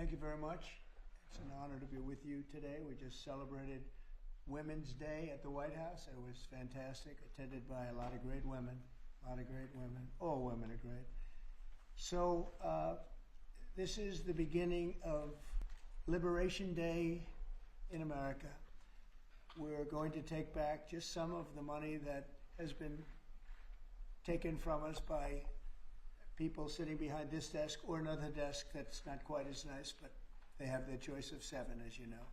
Thank you very much. It's an honor to be with you today. We just celebrated Women's Day at the White House. It was fantastic, attended by a lot of great women, All women are great. So this is the beginning of Liberation Day in America. We're going to take back just some of the money that has been taken from us by people sitting behind this desk or another desk that's not quite as nice, but they have their choice of 7, as you know.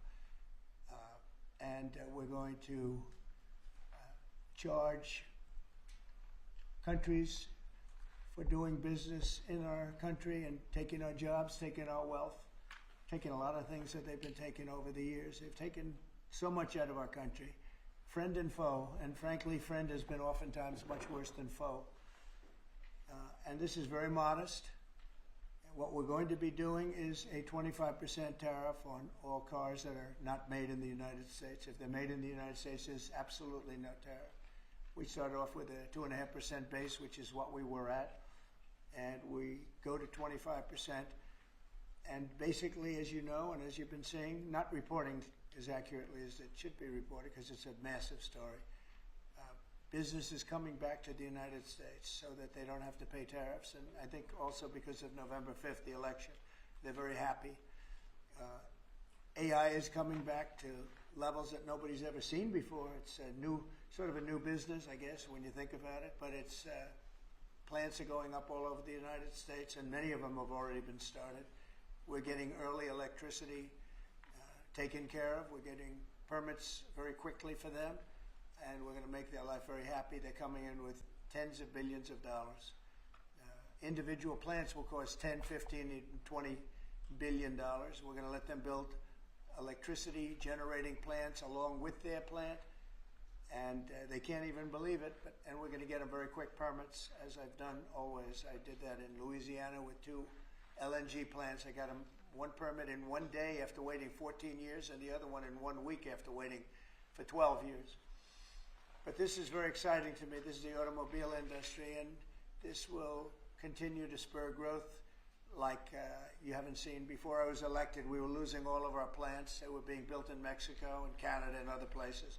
And we're going to charge countries for doing business in our country and taking our jobs, taking our wealth, taking a lot of things that they've been taking over the years. They've taken so much out of our country, friend and foe, and frankly, friend has been oftentimes much worse than foe. And this is very modest. What we're going to be doing is a 25% tariff on all cars that are not made in the United States. If they're made in the United States, there's absolutely no tariff. We started off with a 2.5% base, which is what we were at, and we go to 25%. And basically, as you know, and as you've been seeing, not reporting as accurately as it should be reported because it's a massive story. Business is coming back to the United States so that they don't have to pay tariffs. And I think also because of November 5th, the election, they're very happy. AI is coming back to levels that nobody's ever seen before. It's a new, sort of a new business, I guess, when you think about it. But it's plants are going up all over the United States, and many of them have already been started. We're getting early electricity taken care of. We're getting permits very quickly for them. And we're going to make their life very happy. They're coming in with tens of billions of dollars. Individual plants will cost 10, 15, and 20 billion dollars. We're going to let them build electricity generating plants along with their plant, and they can't even believe it. And we're going to get them very quick permits, as I've done always. I did that in Louisiana with 2 LNG plants. I got them one permit in 1 day after waiting 14 years, and the other one in 1 week after waiting for 12 years. But this is very exciting to me. This is the automobile industry, and this will continue to spur growth like you haven't seen. Before I was elected, we were losing all of our plants. They were being built in Mexico and Canada and other places.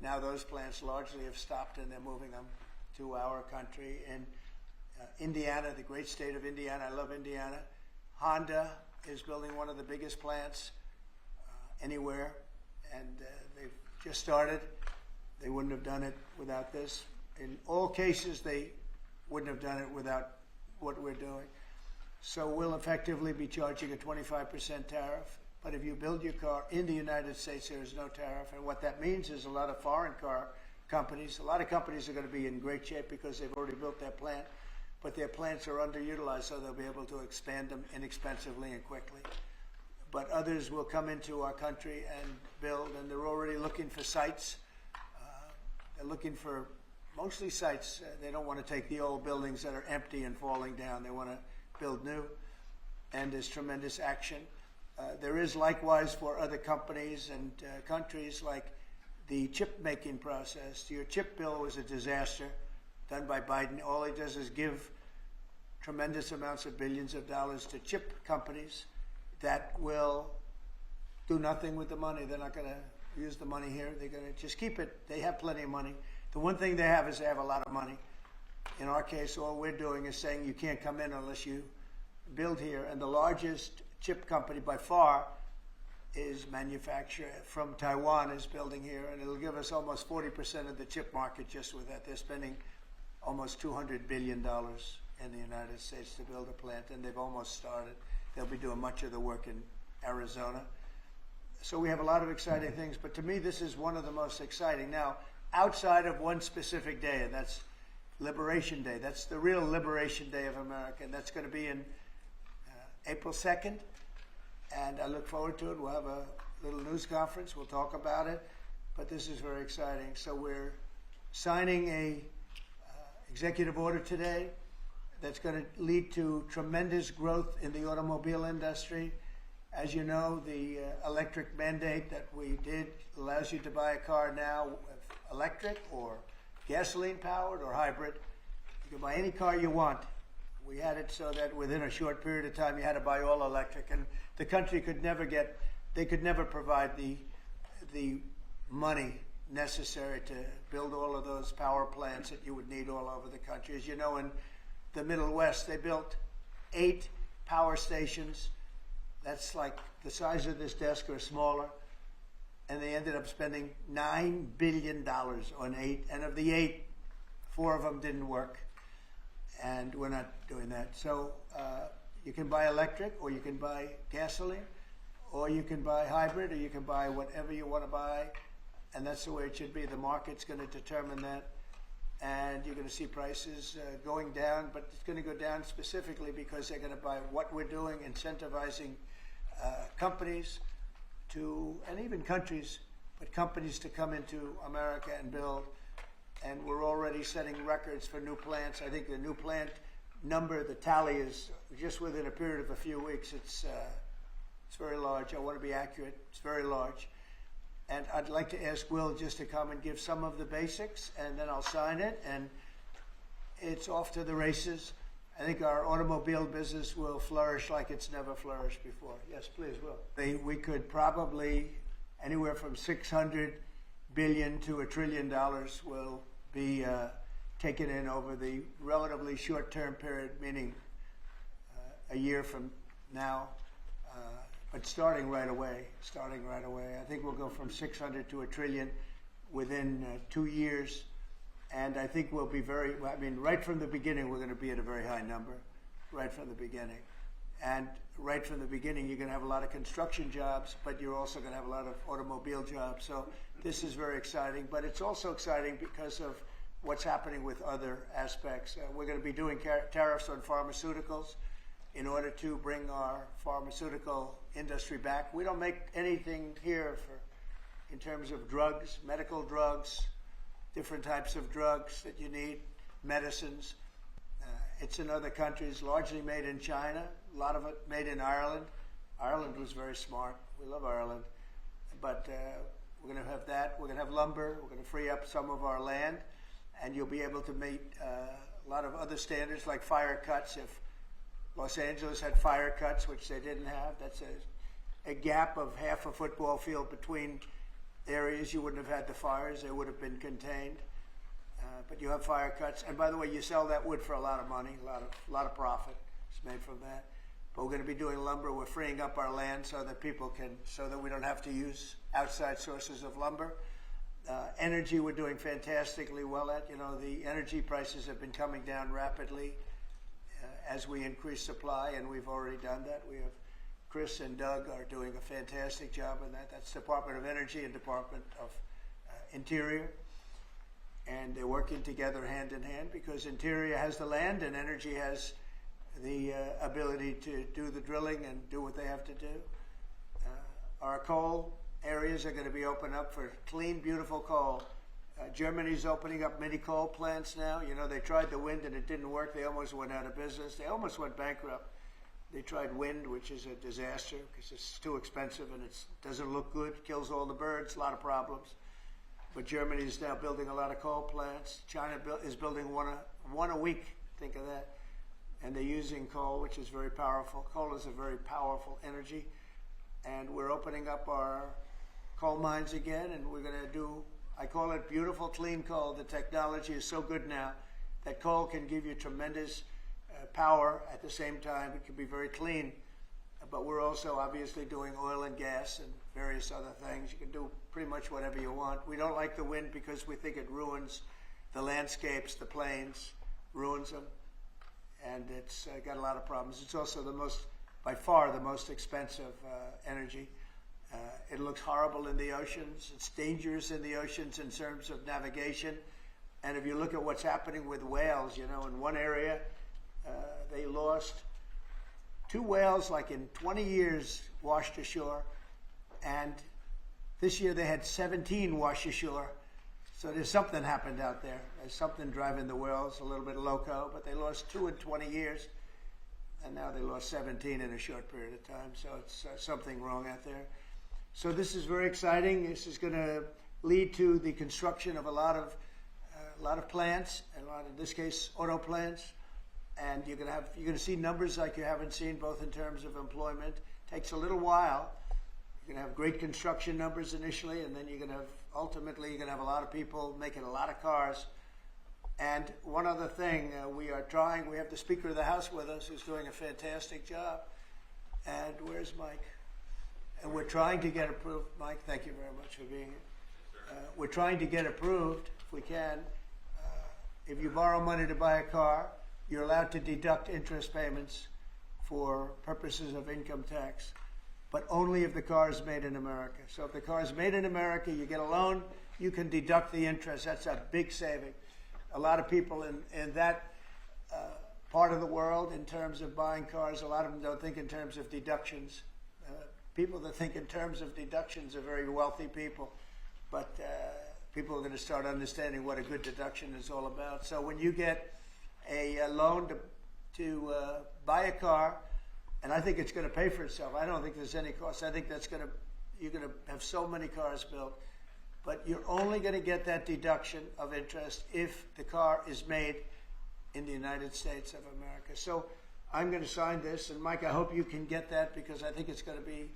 Now those plants largely have stopped, and they're moving them to our country. In Indiana, the great state of Indiana, I love Indiana. Honda is building one of the biggest plants anywhere, and they've just started. They wouldn't have done it without this. In all cases, they wouldn't have done it without what we're doing. So we'll effectively be charging a 25% tariff. But if you build your car in the United States, there is no tariff. And what that means is a lot of foreign car companies, a lot of companies are going to be in great shape because they've already built their plant. But their plants are underutilized, so they'll be able to expand them inexpensively and quickly. But others will come into our country and build, and they're already looking for sites. They're looking for mostly sites. They don't want to take the old buildings that are empty and falling down. They want to build new, and there's tremendous action. There is likewise for other companies and countries like the chip making process. Your chip bill was a disaster done by Biden. All he does is give tremendous amounts of billions of dollars to chip companies that will do nothing with the money. They're not going to use the money here. They're going to just keep it. They have plenty of money. The one thing they have is they have a lot of money. In our case, all we're doing is saying you can't come in unless you build here. And the largest chip company by far is manufacturer from Taiwan is building here, and it'll give us almost 40% of the chip market just with that. They're spending almost $200 billion in the United States to build a plant, and they've almost started. They'll be doing much of the work in Arizona. So we have a lot of exciting things, but to me, this is one of the most exciting. Now, outside of one specific day, and that's Liberation Day. That's the real Liberation Day of America, and that's going to be in April 2nd, and I look forward to it. We'll have a little news conference. We'll talk about it, but this is very exciting. So we're signing a executive order today that's going to lead to tremendous growth in the automobile industry. As you know, the electric mandate that we did allows you to buy a car now with electric or gasoline powered or hybrid. You can buy any car you want We had it so that within a short period of time you had to buy all electric, and the country could never provide the money necessary to build all of those power plants that you would need all over the country. As you know, in the Middle West, they built 8 power stations. That's like the size of this desk or smaller. And they ended up spending $9 billion on 8. And of the 8, 4 of them didn't work. And we're not doing that. So you can buy electric, or you can buy gasoline, or you can buy hybrid, or you can buy whatever you want to buy. And that's the way it should be. The market's going to determine that. And you're going to see prices going down, but it's going to go down specifically because they're going to buy what we're doing, incentivizing companies to, and even countries, but companies to come into America and build. And we're already setting records for new plants. I think the new plant number, the tally is just within a period of a few weeks. It's very large. I want to be accurate. It's very large. And I'd like to ask Will just to come and give some of the basics, and then I'll sign it, and it's off to the races. I think our automobile business will flourish like it's never flourished before. Yes, please, Will. We could probably, anywhere from $600 billion to $1 trillion will be taken in over the relatively short-term period, meaning a year from now. But starting right away. I think we'll go from 600 to $1 trillion within 2 years. And I think we'll be right from the beginning, we're going to be at a very high number, right from the beginning. And right from the beginning, you're going to have a lot of construction jobs, but you're also going to have a lot of automobile jobs. So this is very exciting, but it's also exciting because of what's happening with other aspects. We're going to be doing tariffs on pharmaceuticals in order to bring our pharmaceutical industry back. We don't make anything here in terms of drugs, medical drugs, different types of drugs that you need, medicines. It's in other countries, largely made in China, a lot of it made in Ireland. Ireland was very smart. We love Ireland. But we're going to have that. We're going to have lumber. We're going to free up some of our land. And you'll be able to meet a lot of other standards like fire cuts. If Los Angeles had fire cuts, which they didn't have, that's a gap of half a football field between areas. You wouldn't have had the fires. They would have been contained. But you have fire cuts. And by the way, you sell that wood for a lot of money, a lot of profit is made from that. But we're going to be doing lumber. We're freeing up our land so that we don't have to use outside sources of lumber. Energy, we're doing fantastically well at. You know, the energy prices have been coming down rapidly as we increase supply, and we've already done that. We have Chris and Doug are doing a fantastic job in that. That's Department of Energy and Department of Interior. And they're working together hand in hand because Interior has the land and Energy has the ability to do the drilling and do what they have to do. Our coal areas are going to be opened up for clean, beautiful coal. Germany's opening up mini coal plants now. You know, they tried the wind and it didn't work. They almost went out of business. They almost went bankrupt. They tried wind, which is a disaster because it's too expensive and it doesn't look good, kills all the birds, a lot of problems. But Germany is now building a lot of coal plants. China is building one a week, think of that. And they're using coal, which is very powerful. Coal is a very powerful energy. And we're opening up our coal mines again, and we're going to do, I call it beautiful, clean coal. The technology is so good now that coal can give you tremendous power at the same time. It can be very clean. But we're also obviously doing oil and gas and various other things. You can do pretty much whatever you want. We don't like the wind because we think it ruins the landscapes, the plains, ruins them. And it's got a lot of problems. It's also by far the most expensive energy. It looks horrible in the oceans. It's dangerous in the oceans in terms of navigation. And if you look at what's happening with whales, you know, in one area, they lost 2 whales, like in 20 years, washed ashore. And this year they had 17 wash ashore. So there's something happened out there. There's something driving the whales a little bit loco, but they lost 2 in 20 years. And now they lost 17 in a short period of time. So it's something wrong out there. So this is very exciting. This is going to lead to the construction of a lot of plants, in this case, auto plants. and you're going to see numbers like you haven't seen, both in terms of employment. Takes a little while. You're going to have great construction numbers initially, and then ultimately you're going to have a lot of people making a lot of cars. And one other thing, we have the Speaker of the House with us, who's doing a fantastic job. And where's Mike? And we're trying to get approved. Mike, thank you very much for being here. We're trying to get approved, if we can. If you borrow money to buy a car, you're allowed to deduct interest payments for purposes of income tax, but only if the car is made in America. So if the car is made in America, you get a loan, you can deduct the interest. That's a big saving. A lot of people in that part of the world, in terms of buying cars, a lot of them don't think in terms of deductions. People that think in terms of deductions are very wealthy people, but people are going to start understanding what a good deduction is all about. So when you get a loan to buy a car, and I think it's going to pay for itself. I don't think there's any cost. I think you're going to have so many cars built, but you're only going to get that deduction of interest if the car is made in the United States of America. So I'm going to sign this, and Mike, I hope you can get that, because I think it's going to be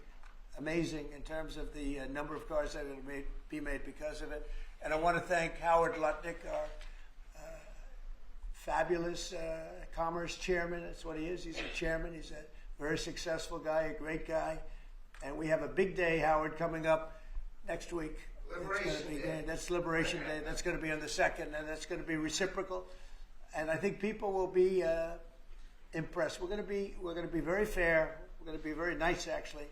amazing in terms of the number of cars that are going to be made because of it. And I want to thank Howard Lutnick, our fabulous commerce chairman. That's what he is. He's a chairman. He's a very successful guy, a great guy. And we have a big day, Howard, coming up next week. Liberation Day. That's Liberation Day. That's going to be on the 2nd, and that's going to be reciprocal. And I think people will be impressed. We're going to be very fair. We're going to be very nice, actually.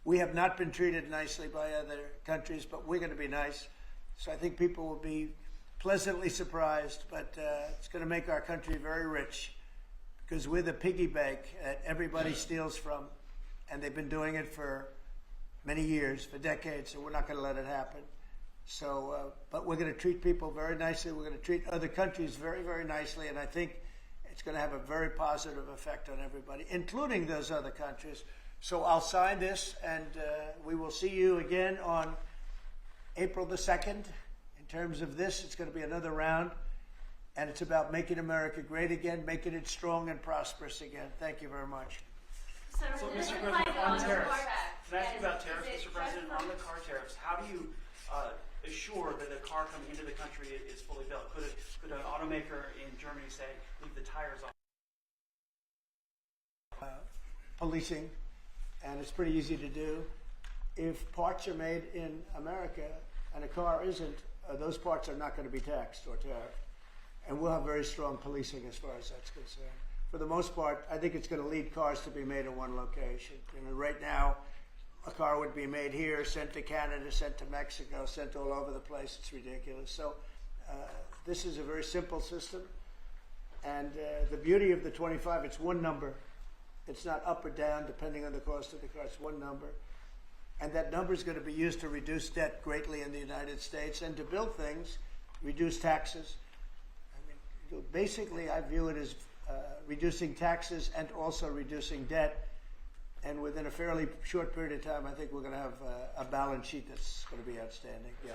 We have not been treated nicely by other countries, but we're going to be nice. So I think people will be pleasantly surprised, but it's going to make our country very rich, because we're the piggy bank that everybody steals from, and they've been doing it for many years, for decades, so we're not going to let it happen. So, but we're going to treat people very nicely. We're going to treat other countries very, very nicely, and I think it's going to have a very positive effect on everybody, including those other countries. So I'll sign this, and we will see you again on April the 2nd. In terms of this, it's going to be another round, and it's about making America great again, making it strong and prosperous again. Thank you very much. So Mr. President, on tariffs, can I ask you about tariffs, Mr. President? On the car tariffs, how do you assure that a car coming into the country is fully built? Could an automaker in Germany say, leave the tires on? Policing, and it's pretty easy to do. If parts are made in America and a car isn't, those parts are not going to be taxed or tariffed. And we'll have very strong policing as far as that's concerned. For the most part, I think it's going to lead cars to be made in one location. You know, right now, a car would be made here, sent to Canada, sent to Mexico, sent all over the place. It's ridiculous. So this is a very simple system. And the beauty of the 25, it's one number. It's not up or down depending on the cost of the car. It's one number. And that number is going to be used to reduce debt greatly in the United States and to build things, reduce taxes. I mean, basically, I view it as reducing taxes and also reducing debt. And within a fairly short period of time, I think we're going to have a balance sheet that's going to be outstanding. Yeah.